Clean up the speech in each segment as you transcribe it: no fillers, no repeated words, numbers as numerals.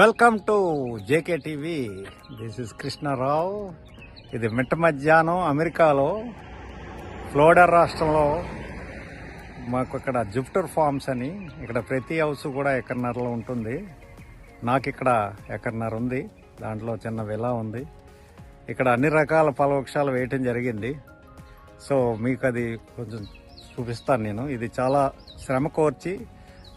Welcome to JK TV. This is Krishna Rao. ఇది మిట్ట మధ్యాహ్నం అమెరికాలో ఫ్లోరిడా రాష్ట్రంలో మాకు ఇక్కడ జూపిటర్ ఫార్మ్స్ అని ఇక్కడ ప్రతి హౌస్ కూడా ఎకరన్నరలో ఉంటుంది. నాకు ఇక్కడ ఎకరన్నర ఉంది. దాంట్లో చిన్న విలా ఉంది. ఇక్కడ అన్ని రకాల ఫలవృక్షాలు వేయటం జరిగింది. సో మీకు అది కొంచెం చూపిస్తాను నేను. ఇది చాలా శ్రమ కోర్చి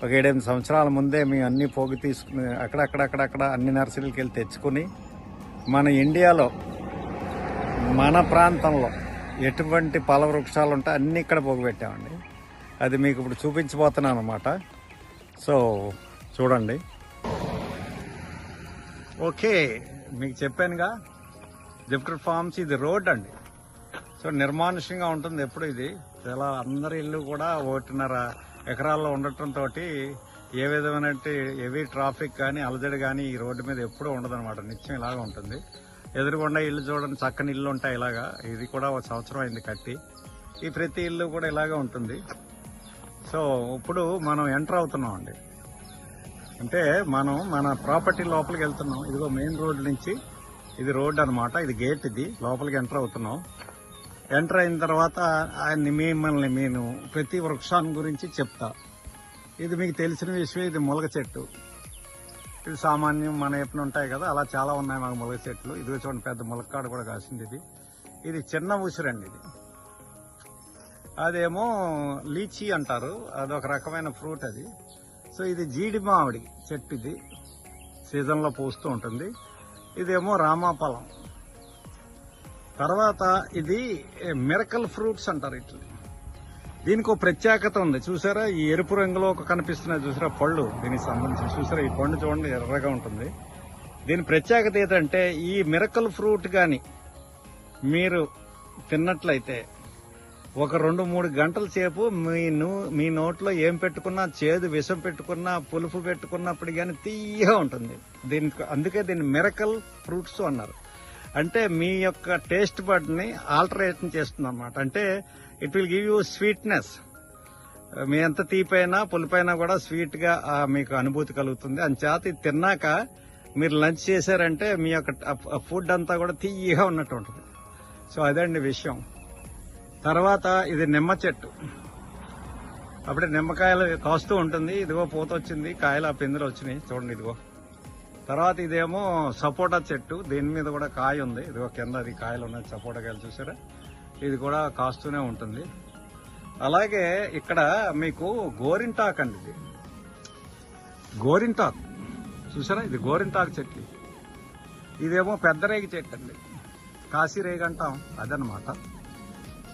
ఒక 7-8 సంవత్సరాల ముందే మేము అన్ని పోగు తీసుకుని అక్కడక్కడ అన్ని నర్సరీలకు వెళ్ళి తెచ్చుకుని మన ఇండియాలో మన ప్రాంతంలో ఎటువంటి ఫల వృక్షాలు ఉంటాయి అన్నీ ఇక్కడ పోగు పెట్టామండి. అది మీకు ఇప్పుడు చూపించబోతున్నాను అనమాట. సో చూడండి. ఓకే, మీకు చెప్పానుగా జూపిటర్ ఫార్మ్స్. ఇది రోడ్ అండి. సో నిర్మానుష్యంగా ఉంటుంది ఎప్పుడు. ఇది చాలా అందరి ఇల్లు కూడా 1.5 ఎకరాల్లో ఉండటంతో ఏ విధమైన హెవీ ట్రాఫిక్ కానీ అలజడి కానీ ఈ రోడ్డు మీద ఎప్పుడూ ఉండదన్నమాట. నిత్యం ఇలాగా ఉంటుంది. ఎదురుగుండా ఇల్లు చూడండి, చక్కని ఇల్లు ఉంటాయి ఇలాగా. ఇది కూడా 1 సంవత్సరం అయింది కట్టి. ఈ ప్రతి ఇల్లు కూడా ఇలాగే ఉంటుంది. సో ఇప్పుడు మనం ఎంటర్ అవుతున్నాం అండి. అంటే మనం మన ప్రాపర్టీ లోపలికి వెళ్తున్నాం. ఇదిగో మెయిన్ రోడ్ నుంచి ఇది రోడ్ అనమాట. ఇది గేట్. ఇది లోపలికి ఎంటర్ అవుతున్నాం. ఎంటర్ అయిన తర్వాత మిమ్మల్ని నేను ప్రతి వృక్షాన్ని గురించి చెప్తా. ఇది మీకు తెలిసిన విషయం. ఇది ములగ చెట్టు. ఇది సామాన్యం మన ఎప్పుడు ఉంటాయి కదా, అలా చాలా ఉన్నాయి మాకు ములగ చెట్లు. ఇది చూడండి, పెద్ద ములక్కాడు కూడా కాసింది. ఇది చిన్న ఉసిరండి. ఇది అదేమో లీచీ అంటారు. అదొక రకమైన ఫ్రూట్ అది. సో ఇది జీడి మామిడి చెట్టు. ఇది సీజన్లో పూస్తూ ఉంటుంది. ఇదేమో రామాఫలం. తర్వాత ఇది మిరకల్ ఫ్రూట్స్ అంటారు. ఇట్లా దీనికి ఒక ప్రత్యేకత ఉంది. చూసారా, ఈ ఎరుపు రంగులో ఒక కనిపిస్తున్నాయి చూసారా పళ్ళు. దీనికి సంబంధించి చూసారా, ఈ పండు చూడండి ఎర్రగా ఉంటుంది. దీని ప్రత్యేకత ఏంటంటే ఈ మిరకల్ ఫ్రూట్ కానీ మీరు తిన్నట్లయితే ఒక 2-3 గంటల సేపు మీ నోట్లో ఏం పెట్టుకున్నా, చేదు విషం పెట్టుకున్నా, పులుపు పెట్టుకున్నప్పుడు కానీ తీయగా ఉంటుంది. అందుకే దీన్ని మిరకల్ ఫ్రూట్స్ అన్నారు. అంటే మీ యొక్క టేస్ట్ బడ్ ని ఆల్టరేషన్ చేస్తుంది అన్నమాట. అంటే it will give you sweetness. మీ ఎంత తీపైనా పులిపైనా కూడా స్వీట్ గా మీకు అనుభూతి కలుగుతుంది. అంచేత ఇది తిన్నాక మీరు లంచ్ చేశారంటే మీ యొక్క ఫుడ్ అంతా కూడా తీయగా ఉన్నట్టు ఉంటుంది. సో అదండి విషయం. తర్వాత ఇది నిమ్మ చెట్టు. అప్పుడే నిమ్మకాయలు కాస్తూ ఉంటుంది. ఇదిగో పూత వచ్చింది, కాయలు ఆ పిందెలు వచ్చినాయి చూడండి. ఇదిగో తర్వాత ఇదేమో సపోటా చెట్టు. దీని మీద కూడా కాయ ఉంది. ఇదిగో కింద అది కాయలు ఉన్నాయి, సపోటా కాయలు చూసారా. ఇది కూడా కాస్తూనే ఉంటుంది. అలాగే ఇక్కడ మీకు గోరింటాకు అండి. ఇది గోరింటాకు చూసారా, ఇది గోరింటాకు చెట్టు. ఇదేమో పెద్ద రేగి చెట్టు అండి, కాశీరేగి అంటాం అదనమాట.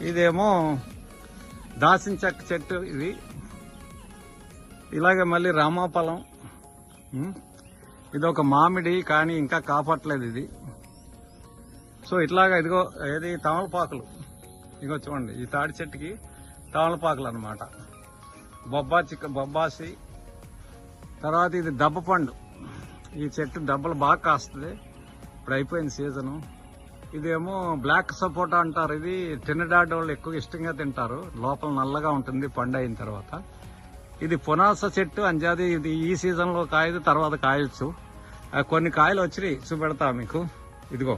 ఇదేమో దాసిన చెక్క చెట్టు. ఇది ఇలాగే మళ్ళీ రామాఫలం. ఇది ఒక మామిడి, కానీ ఇంకా కాపట్లేదు ఇది. సో ఇట్లాగా ఇదిగో ఏది తమలపాకులు. ఇదిగో చూడండి, ఈ తాడి చెట్టుకి తమలపాకులు అనమాట. బొబ్బాసి. తర్వాత ఇది దబ్బ పండు. ఈ చెట్టు దెబ్బలు బాగా కాస్తుంది. ఇప్పుడు అయిపోయింది సీజను. ఇదేమో బ్లాక్ సపోటా అంటారు. ఇది ట్రినిడాడ్ వాళ్ళు ఎక్కువ ఇష్టంగా తింటారు. లోపల నల్లగా ఉంటుంది పండు అయిన తర్వాత. ఇది పునాస చెట్టు. అంజాది ఇది ఈ సీజన్ లో కాయదు, తర్వాత కాయొచ్చు. కొన్ని కాయలు వచ్చినాయి, చూపెడతా మీకు. ఇదిగో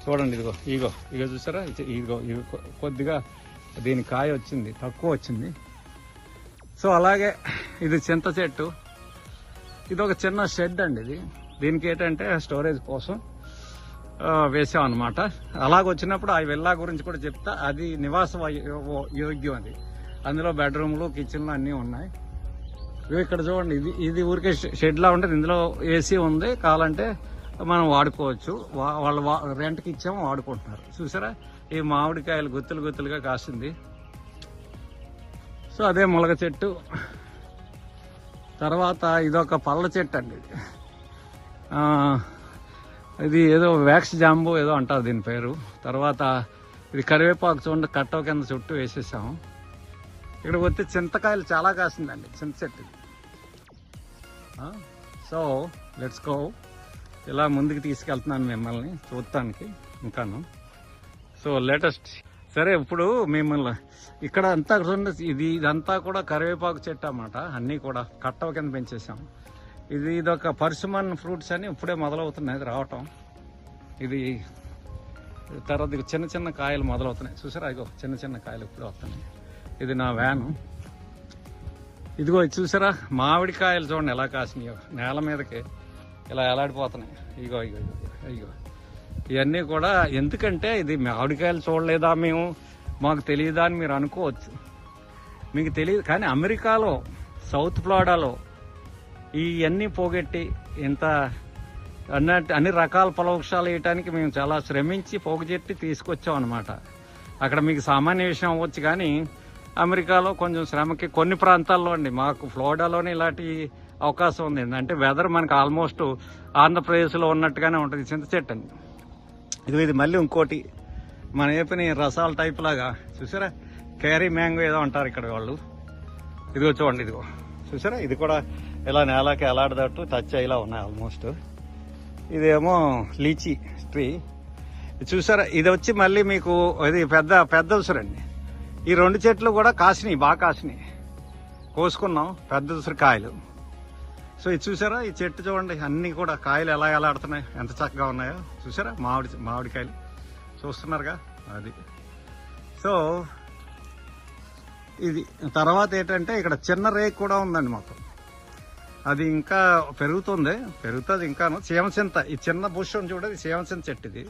చూడండి, ఇగో చూసారా. ఇదిగో కొద్దిగా దీని కాయ వచ్చింది, తక్కువ వచ్చింది. సో అలాగే ఇది చింత చెట్టు. ఇది ఒక చిన్న షెడ్ అండి. దీనికి ఏంటంటే స్టోరేజ్ కోసం వేసాం అనమాట. అలాగొచ్చినప్పుడు ఆ విల్లా గురించి కూడా చెప్తా. అది నివాస యోగ్యం. అది అందులో బెడ్రూమ్లు, కిచెన్లు అన్నీ ఉన్నాయి. ఇక్కడ చూడండి, ఇది ఊరికే షెడ్ లా ఉంటుంది. ఇందులో ఏసీ ఉంది. కావాలంటే మనం వాడుకోవచ్చు. వాళ్ళు రెంట్కి ఇచ్చాము, వాడుకుంటున్నారు. చూసారా, ఈ మామిడికాయలు గుత్తులుగా కాసింది. సో అదే ములగ చెట్టు. తర్వాత ఇదొక పళ్ళ చెట్టు అండి. ఇది ఏదో వ్యాక్స్ జాంబు ఏదో అంటారు దీని పేరు. తర్వాత ఇది కరివేపాకు చూడండి, కట్టవ కింద చుట్టూ వేసేసాము. ఇక్కడ వచ్చి చింతకాయలు చాలా కాసిందండి, చింత చెట్టు. So let's go. ఇలా ముందుకు తీసుకెళ్తున్నాను మిమ్మల్ని చూడటానికి ఇంకాను. So latest. సరే, ఇప్పుడు మిమ్మల్ని ఇక్కడ అంతా ఇదంతా కూడా కరివేపాకు చెట్టు అన్నమాట. అన్నీ కూడా కట్టవ కింద పెంచేసాం. ఇదొక పర్సిమన్ ఫ్రూట్స్ అని ఇప్పుడే మొదలవుతున్నాయి ఇది రావటం. ఇది తర్వాత చిన్న చిన్న కాయలు మొదలవుతున్నాయి చూసారా, ఇగో చిన్న చిన్న కాయలు ఇప్పుడే వస్తున్నాయి. ఇది నా వ్యాను. ఇదిగో చూసారా మామిడికాయలు చూడండి ఎలా కాసినాయో, నేల మీదకి ఇలా ఎలాడిపోతున్నాయి. ఇగో ఇగో ఇగో ఇగో ఇవన్నీ కూడా ఎందుకంటే ఇది మామిడికాయలు చూడలేదా మేము, మాకు తెలియదా అని మీరు అనుకోవచ్చు. మీకు తెలియదు కానీ అమెరికాలో సౌత్ ఫ్లోరిడాలో ఇవన్నీ పోగొట్టి ఇంత అన్ని రకాల ఫలవృక్షాలు వేయటానికి మేము చాలా శ్రమించి పోగుచెట్టి తీసుకొచ్చాం అనమాట. అక్కడ మీకు సామాన్య విషయం అవ్వచ్చు కానీ అమెరికాలో కొంచెం శ్రమకి కొన్ని ప్రాంతాల్లో అండి, మాకు ఫ్లోరిడాలోనే ఇలాంటి అవకాశం ఉంది. అంటే వెదర్ మనకు ఆల్మోస్ట్ ఆంధ్రప్రదేశ్లో ఉన్నట్టుగానే ఉంటుంది. చింత చెట్టు అండి ఇది మళ్ళీ ఇంకోటి మన ఏపీని రసాల టైప్ లాగా చూసారా, క్యారీ మ్యాంగో ఏదో అంటారు ఇక్కడ వాళ్ళు. ఇదిగో చూడండి, ఇదిగో చూసారా, ఇది కూడా ఇలా నేలకి ఎలాడదట్టు టచ్ అయ్యేలా ఉన్నాయి ఆల్మోస్ట్. ఇదేమో లీచీ ట్రీ చూసారా, ఇది వచ్చి మళ్ళీ మీకు ఇది పెద్ద ఉసిరండి. ఈ రెండు చెట్లు కూడా కాసినాయి, బాగా కాసినాయి, కోసుకున్నాం పెద్ద ఉసిరికాయలు. సో ఇది చూసారా, ఈ చెట్టు చూడండి అన్నీ కూడా కాయలు ఎలా ఎలాడుతున్నాయి, ఎంత చక్కగా ఉన్నాయో చూసారా, మామిడికాయలు చూస్తున్నారుగా అది. సో ఇది తర్వాత ఏంటంటే ఇక్కడ చిన్న రేక్ కూడా ఉందండి మాకు, అది ఇంకా పెరుగుతుంది ఇంకాను. సీమసింత ఈ చిన్న బుష్ అని చూడండి, సీమసింత చెట్టు ఇది.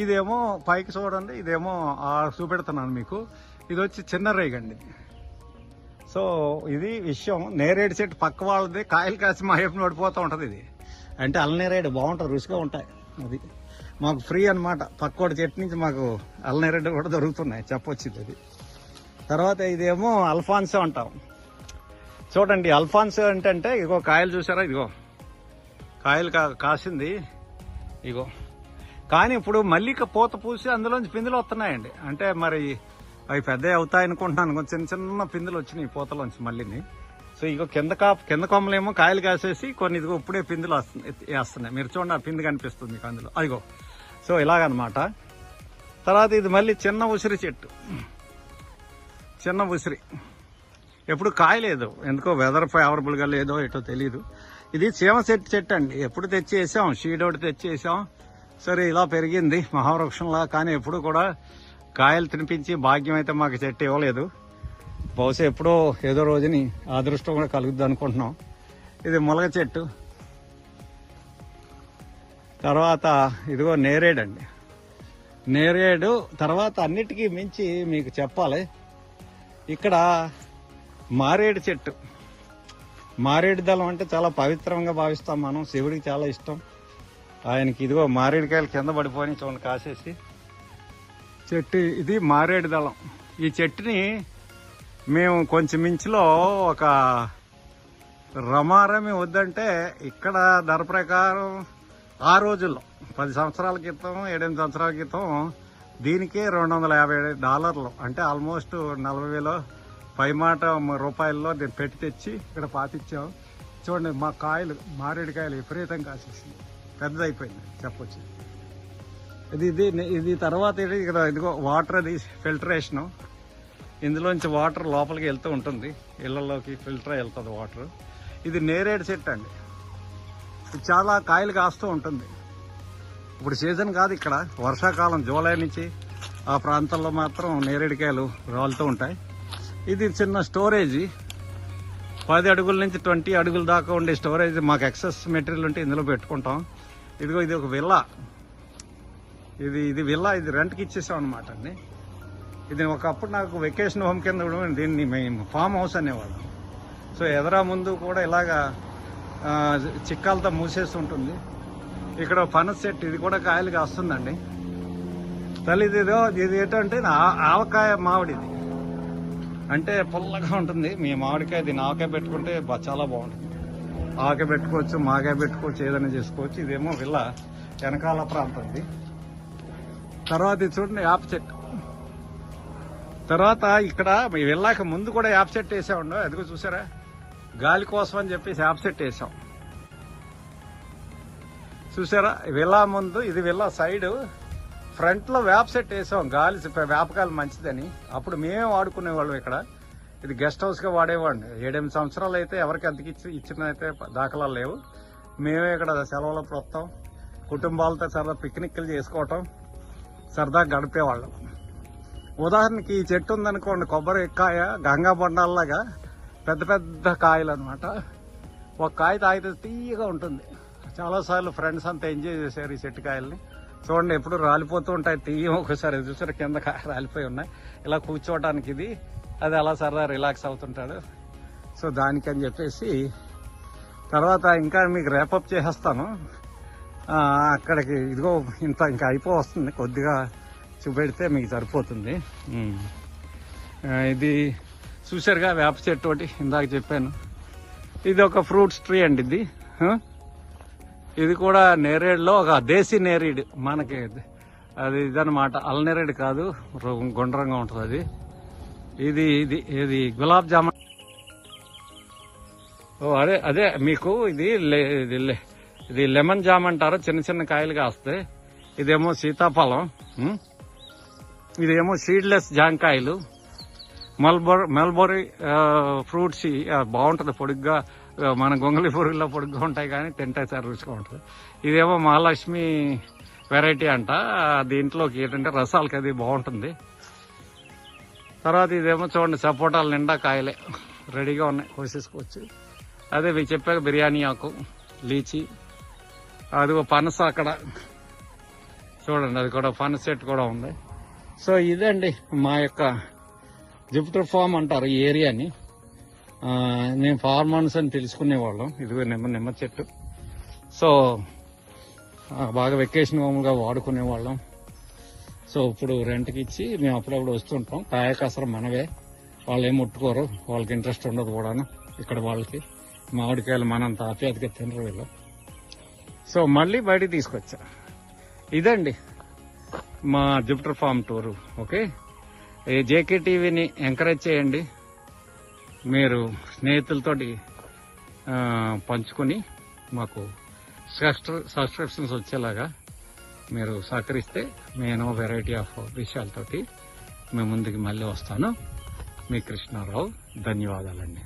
ఇదేమో పైకి చూడండి, ఇదేమో చూపెడుతున్నాను మీకు, ఇది వచ్చి చిన్న రేగండి. సో ఇది విషయం. నేరేడు చెట్టు పక్క వాళ్ళది కాయలు కాసి మా వైపు నడిపోతూ ఉంటుంది. ఇది అంటే అల్లనేరేడు బాగుంటుంది, రుచిగా ఉంటాయి. అది మాకు ఫ్రీ అనమాట, పక్కోటి చెట్టు నుంచి మాకు అల్లనేరేడు కూడా దొరుకుతున్నాయి చెప్పొచ్చు. ఇది తర్వాత ఇదేమో అల్ఫాన్సో అంటాం. చూడండి అల్ఫాన్సో అంటే ఇగో కాయలు చూసారా, ఇదిగో కాయలు కాసింది ఇగో. కానీ ఇప్పుడు మళ్ళీ పూత పూసి అందులోంచి పిందులు వస్తున్నాయండి. అంటే మరి అవి పెద్దవి అవుతాయి అనుకుంటున్నాను, కొంచెం చిన్న చిన్న పిందులు వచ్చినాయి పూతలోంచి మళ్ళీని. సో ఇగో కింద కొమ్మలేమో కాయలు కాసేసి కొన్ని ఇదిగో ఇప్పుడే పిందులు వేస్తున్నాయి. మీరు చూడండి ఆ పిండి కనిపిస్తుంది మీకు అందులో, అదిగో. సో ఇలాగనమాట. తర్వాత ఇది మళ్ళీ చిన్న ఉసిరి చెట్టు, చిన్న ఉసిరి ఎప్పుడు కాయలేదు, ఎందుకో వెదర్ ఫేవరబుల్గా లేదో ఏటో తెలీదు. ఇది చీమ చెట్టు అండి, ఎప్పుడు తెచ్చి వేసాం, షీడోటి తెచ్చి వేసాం. సరే ఇలా పెరిగింది మహావృక్షంలా, కానీ ఎప్పుడు కూడా కాయలు తినిపించి భాగ్యం అయితే మాకు చెట్టు ఇవ్వలేదు. బహుశా ఎప్పుడో ఏదో రోజుని అదృష్టం కూడా కలుగుద్ది అనుకుంటున్నాం. ఇది ములగ చెట్టు. తర్వాత ఇదిగో నేరేడు అండి, నేరేడు. తర్వాత అన్నిటికీ మించి మీకు చెప్పాలి, ఇక్కడ మారేడు చెట్టు. మారేడు దళం అంటే చాలా పవిత్రంగా భావిస్తాం మనం, శివుడికి చాలా ఇష్టం ఆయనకి. ఇదిగో మారేడుకాయలు కింద పడిపోయి చూడండి కాసేసి చెట్టు. ఇది మారేడు దళం. ఈ చెట్టుని మేము కొంచెం మించిలో ఒక రమారమి వద్దంటే ఇక్కడ ధర ప్రకారం ఆ రోజుల్లో 10 సంవత్సరాల క్రితం 7-8 సంవత్సరాల క్రితం దీనికి $250, అంటే ఆల్మోస్ట్ 40,000 పైమాట రూపాయల్లో పెట్టి తెచ్చి ఇక్కడ పాతిచ్చాం. చూడండి మా కాయలు, మారేడుకాయలు విపరీతంగా కాసేసింది, పెద్దదైపోయింది చెప్పొచ్చు. ఇది తర్వాత ఇక్కడ ఇదిగో వాటర్, అది ఫిల్టరేషను. ఇందులోంచి వాటర్ లోపలికి వెళ్తూ ఉంటుంది, ఇళ్లలోకి ఫిల్టర్ వెళ్తుంది వాటర్. ఇది నేరేడు చెట్టు అండి, ఇది చాలా కాయలు కాస్తూ ఉంటుంది. ఇప్పుడు సీజన్ కాదు ఇక్కడ, వర్షాకాలం జూలై నుంచి ఆ ప్రాంతంలో మాత్రం నేరేడుకాయలు రాలుతూ ఉంటాయి. ఇది చిన్న స్టోరేజ్, 10 అడుగుల నుంచి 20 అడుగుల దాకా ఉండే స్టోరేజ్. మాకు ఎక్సెస్ మెటీరియల్ ఉంటే ఇందులో పెట్టుకుంటాం. ఇదిగో ఇది ఒక విల్లా, ఇది విల్లా, ఇది రెంట్కి ఇచ్చేసాం అనమాట అండి. ఇది ఒకప్పుడు నాకు వెకేషన్ హోమ్ కింద దీన్ని మేము ఫామ్ హౌస్ అనేవాళ్ళం. సో ఎదరా ముందు కూడా ఇలాగా చిక్కాలతో మూసేసి ఉంటుంది. ఇక్కడ పనస చెట్టు, ఇది కూడా కాయలు కాస్తుందండి. తల్లి ఇది ఏంటంటే ఆవకాయ మామిడిది, అంటే పుల్లగా ఉంటుంది మీ మామిడికాయ. దీన్ని ఆవకాయ పెట్టుకుంటే చాలా బాగుంటుంది. ఆవకాయ పెట్టుకోవచ్చు, మాకాయ పెట్టుకోవచ్చు, ఏదైనా చేసుకోవచ్చు. ఇదేమో విల్ల వెనకాల ప్రాంతం ఇది. తర్వాత ఇది చూడండి వేప చెట్టు. తర్వాత ఇక్కడ వెళ్ళాక ముందు కూడా వేప చెట్టు వేసామండి, అదిగో చూసారా, గాలి కోసం అని చెప్పేసి వేప చెట్టు వేసాం చూసారా. విల్లా ముందు, ఇది విల్లా సైడ్ ఫ్రంట్ లో వేప చెట్టు వేసాం, గాలి వేపకాయలు మంచిదని. అప్పుడు మేమే వాడుకునేవాళ్ళం ఇక్కడ. ఇది గెస్ట్ హౌస్గా వాడేవాడిని. 7-8 సంవత్సరాలు అయితే ఎవరికి అద్దెకి ఇచ్చిన అయితే దాఖలాలు లేవు. మేమే ఇక్కడ సెలవులప్పుడు వస్తాం, కుటుంబాలతో సరదా పిక్నిక్లు చేసుకోవటం, సరదా గడిపేవాళ్ళం. ఉదాహరణకి ఈ చెట్టు ఉందనుకోండి, కొబ్బరి కాయ గంగా బొండాల్లాగా పెద్ద పెద్ద కాయలు అనమాట. ఒక కాయ తాగితే తీయగా ఉంటుంది. చాలాసార్లు ఫ్రెండ్స్ అంతా ఎంజాయ్ చేశారు ఈ చెట్టు కాయల్ని. చూడండి ఎప్పుడు రాలిపోతూ ఉంటాయి, తీయం. ఒకసారి చూసారు కింద రాలిపోయి ఉన్నాయి. ఇలా కూర్చోవడానికి ఇది, అది అలా సరదా రిలాక్స్ అవుతుంటాడు. సో దానికని చెప్పేసి తర్వాత ఇంకా మీకు రేపప్ చేసేస్తాను. అక్కడికి ఇదిగో ఇంత ఇంకా అయిపోతుంది, కొద్దిగా చూపెడితే మీకు సరిపోతుంది. ఇది చూసారుగా వేప చెట్టు ఒకటి ఇందాక చెప్పాను. ఇది ఒక ఫ్రూట్స్ ట్రీ అండి. ఇది కూడా నేరేడులో ఒక దేశీ నేరేడు, మనకి అది ఇదనమాట, అల్లనేరేడు కాదు, గుండ్రంగా ఉంటుంది అది. ఇది ఇది ఇది గులాబ్ జామున్. అదే అదే మీకు ఇది లెమన్ జామ్ అంటారు, చిన్న చిన్న కాయలు కాస్తాయి. ఇదేమో సీతాఫలం, ఇదేమో సీడ్లెస్ జాంకాయలు. మల్బరీ ఫ్రూట్స్ బాగుంటుంది, పొడుగ్గా మన గొంగళి పురుగుల్లో పొడుగ్గా ఉంటాయి, కానీ తింటే సార్ రుచిగా ఉంటుంది. ఇదేమో మహాలక్ష్మి వెరైటీ అంట, దీంట్లోకి ఏంటంటే రసాలకి అది బాగుంటుంది. తర్వాత ఇదేమో చూడండి, సపోటాలు నిండా కాయలే రెడీగా ఉన్నాయి, కోసేసుకోవచ్చు. అదే మీకు చెప్పాక బిర్యానీ ఆకు, లీచి, అది పనస అక్కడ చూడండి, అది కూడా పనస చెట్టు కూడా ఉంది. సో ఇదండి మా యొక్క జూపిటర్ ఫామ్ అంటారు ఈ ఏరియాని. నేను ఫార్మర్స్ అని తెలుసుకునేవాళ్ళం. ఇదిగో నిమ్మ చెట్టు. సో బాగా వెకేషన్ హోమ్గా వాడుకునేవాళ్ళం. సో ఇప్పుడు రెంట్కి ఇచ్చి మేము అప్పుడప్పుడు వస్తుంటాం. కాయకసరం మనవే, వాళ్ళు ఏం ముట్టుకోరు, వాళ్ళకి ఇంట్రెస్ట్ ఉండదు కూడాను. ఇక్కడ వాళ్ళకి మామిడికాయలు మనంత ఆప్యాయతగా తినరు వీళ్ళు. సో మళ్ళీ బయటికి తీసుకొచ్చా. ఇదండి మా జూపిటర్ ఫామ్ టూరు. ఓకే, ఈ జేకే టీవీని ఎంకరేజ్ చేయండి. మీరు స్నేహితులతోటి పంచుకొని మాకు సబ్స్క్రిప్షన్స్ వచ్చేలాగా మీరు సహకరిస్తే నేను వెరైటీ ఆఫ్ విషయాలతోటి మేము ముందుకు మళ్ళీ వస్తాను. మీ కృష్ణారావు. ధన్యవాదాలండి.